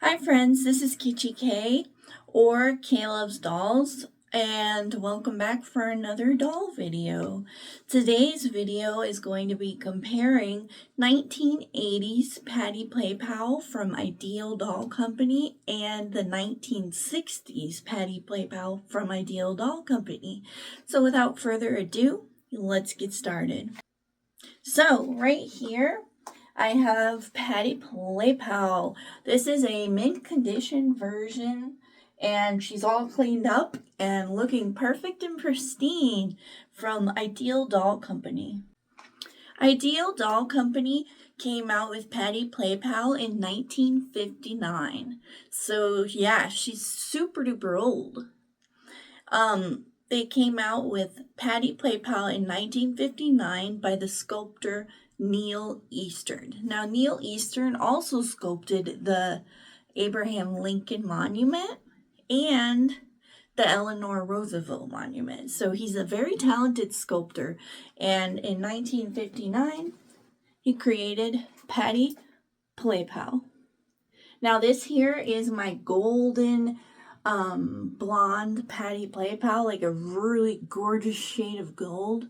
Hi friends, this is Kichi K or K Loves Dolls, and welcome back for another doll video. Today's video is going to be comparing 1980s Patti Playpal from Ideal Doll Company and the 1960s Patti Playpal from Ideal Doll Company. So without further ado, let's get started. So right here, I have Patti Playpal. This is a mint condition version, and she's all cleaned up and looking perfect and pristine from Ideal Doll Company. Ideal Doll Company came out with Patti Playpal in 1959. So yeah, she's super duper old. They came out with Patti Playpal in 1959 by the sculptor Neil Eastern. Now, Neil Eastern also sculpted the Abraham Lincoln Monument and the Eleanor Roosevelt Monument. So he's a very talented sculptor. And in 1959, he created Patti Playpal. Now, this here is my golden blonde Patti Playpal, like a really gorgeous shade of gold.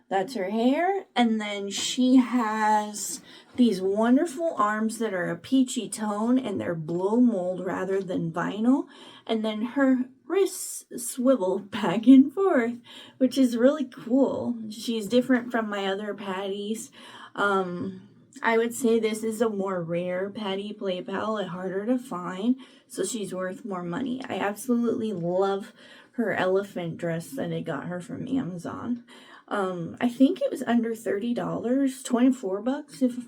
That's her hair. And then she has these wonderful arms that are a peachy tone, and they're blow mold rather than vinyl. And then her wrists swivel back and forth, which is really cool. She's different from my other Patties. I would say this is a more rare Patti Playpal, harder to find, so she's worth more money. I absolutely love her elephant dress that I got her from Amazon. I think it was under $30, $24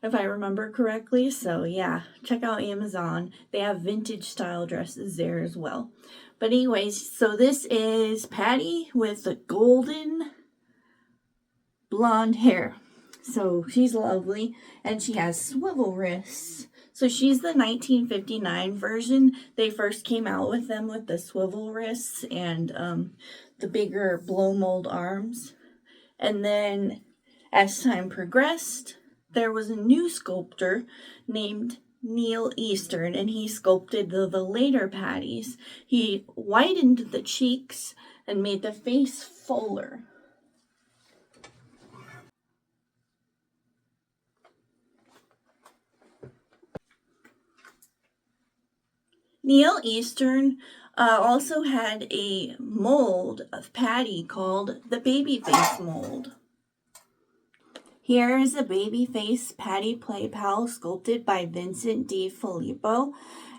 if I remember correctly. So yeah, check out Amazon. They have vintage style dresses there as well. But anyways, so this is Patti with the golden blonde hair. So she's lovely, and she has swivel wrists. So she's the 1959 version. They first came out with them with the swivel wrists and the bigger blow mold arms. And then as time progressed, there was a new sculptor named Neil Eastern, and he sculpted the later Patties. He widened the cheeks and made the face fuller. Neil Eastern also had a mold of Patti called the Babyface mold. Here is a babyface Patti Playpal sculpted by Vincent D. Filippo.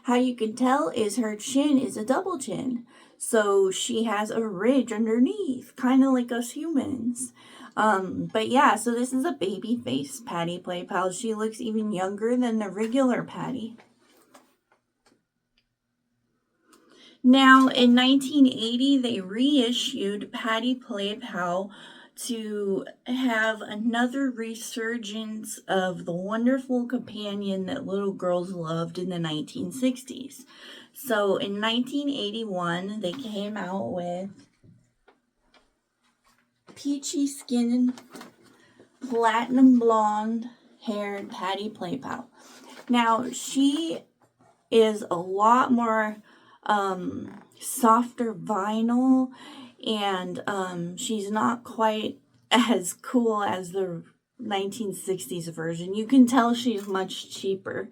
How you can tell is her chin is a double chin. So she has a ridge underneath, kind of like us humans. But yeah, so this is a babyface Patti Playpal. She looks even younger than the regular Patti. Now, in 1980, they reissued Patti Playpal to have another resurgence of the wonderful companion that little girls loved in the 1960s. So, in 1981, they came out with peachy skin, platinum blonde haired Patti Playpal. Now, she is a lot more softer vinyl, and she's not quite as cool as the 1960s version. You can tell she's much cheaper,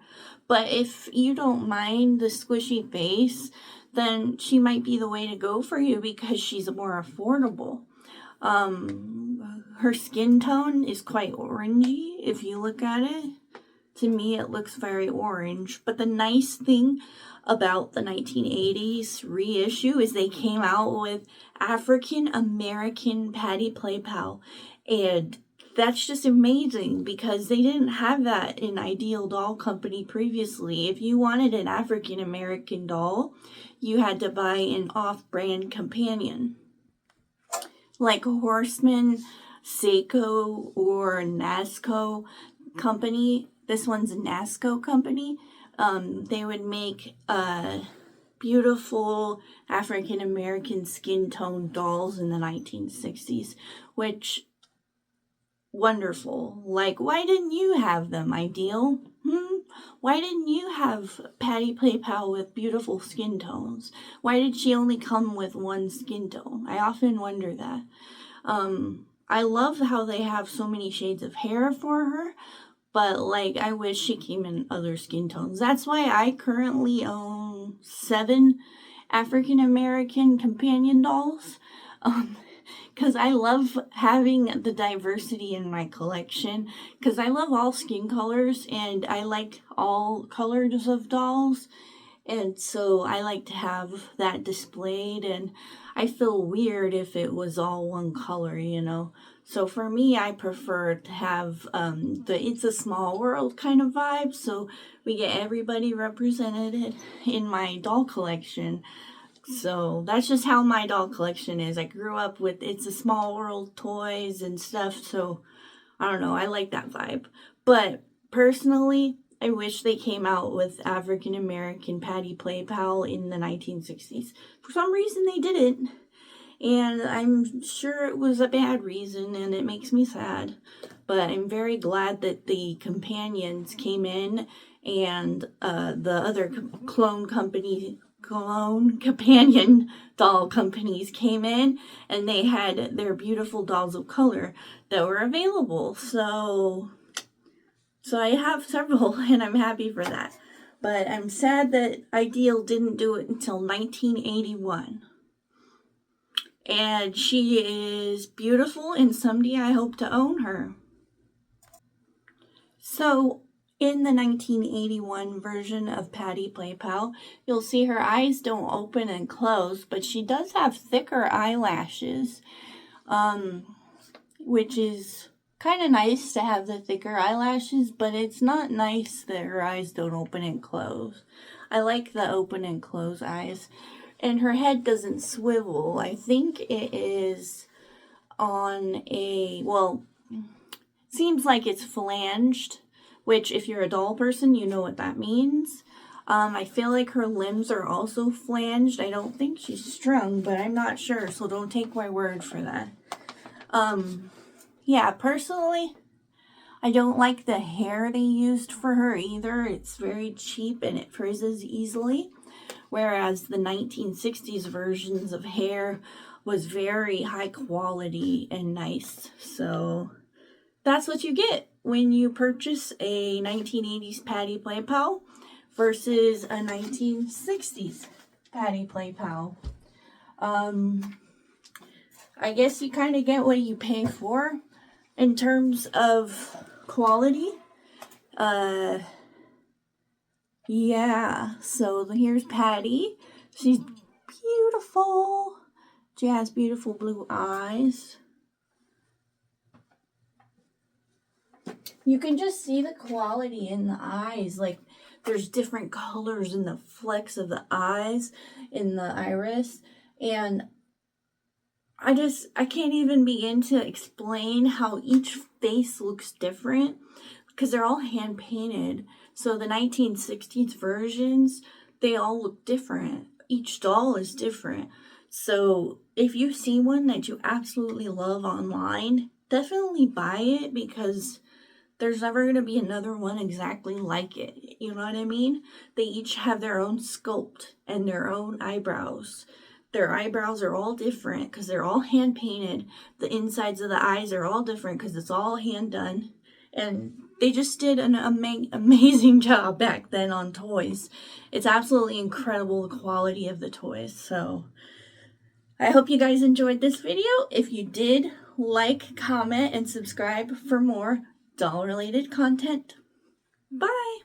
but if you don't mind the squishy face, then she might be the way to go for you because she's more affordable. Her skin tone is quite orangey if you look at it. To me, it looks very orange. But the nice thing about the 1980s reissue is they came out with African American Patti Playpal. And that's just amazing because they didn't have that in Ideal Doll Company previously. If you wanted an African American doll, you had to buy an off-brand companion. Like Horseman, Seiko, or Nasco Company. This one's a Nasco Company. They would make beautiful African American skin tone dolls in the 1960s, which wonderful. Like, why didn't you have them, Ideal? why didn't you have Patti Playpal with beautiful skin tones? Why did she only come with one skin tone? I often wonder that. I love how they have so many shades of hair for her, but like I wish she came in other skin tones. That's why I currently own 7 African American companion dolls. Because I love having the diversity in my collection, because I love all skin colors and I like all colors of dolls, and so I like to have that displayed, and I feel weird if it was all one color, you know. So for me, I prefer to have the It's a Small World kind of vibe, so we get everybody represented in my doll collection. So that's just how my doll collection is. I grew up with It's a Small World toys and stuff, so I don't know, I like that vibe. But personally, I wish they came out with African American Patti Playpal in the 1960s. For some reason they didn't, and I'm sure it was a bad reason, and it makes me sad. But I'm very glad that the companions came in, and the other clone companion doll companies came in, and they had their beautiful dolls of color that were available. So I have several, and I'm happy for that. But I'm sad that Ideal didn't do it until 1981. And she is beautiful, and someday I hope to own her. So in the 1981 version of Patti Playpal, you'll see her eyes don't open and close, but she does have thicker eyelashes, which is kind of nice to have the thicker eyelashes, but it's not nice that her eyes don't open and close. I like the open and close eyes. And her head doesn't swivel. I think it is on a, well, seems like it's flanged, which if you're a doll person, you know what that means. I feel like her limbs are also flanged. I don't think she's strung, but I'm not sure, so don't take my word for that. Yeah, personally, I don't like the hair they used for her either. It's very cheap and it frizzes easily, whereas the 1960s versions of hair was very high quality and nice. So that's what you get when you purchase a 1980s Patti Playpal versus a 1960s Patti Playpal. I guess you kind of get what you pay for in terms of quality. Yeah, so here's Patti. She's beautiful. She has beautiful blue eyes. You can just see the quality in the eyes. Like, there's different colors in the flecks of the eyes, in the iris. And I can't even begin to explain how each face looks different, because they're all hand painted. So the 1960s versions, they all look different. Each doll is different. So if you see one that you absolutely love online, definitely buy it, because there's never going to be another one exactly like it. You know what I mean? They each have their own sculpt and their own eyebrows. Their eyebrows are all different because they're all hand painted. The insides of the eyes are all different because it's all hand done. And they just did an amazing job back then on toys. It's absolutely incredible, the quality of the toys. So I hope you guys enjoyed this video. If you did, like, comment, and subscribe for more doll-related content. Bye!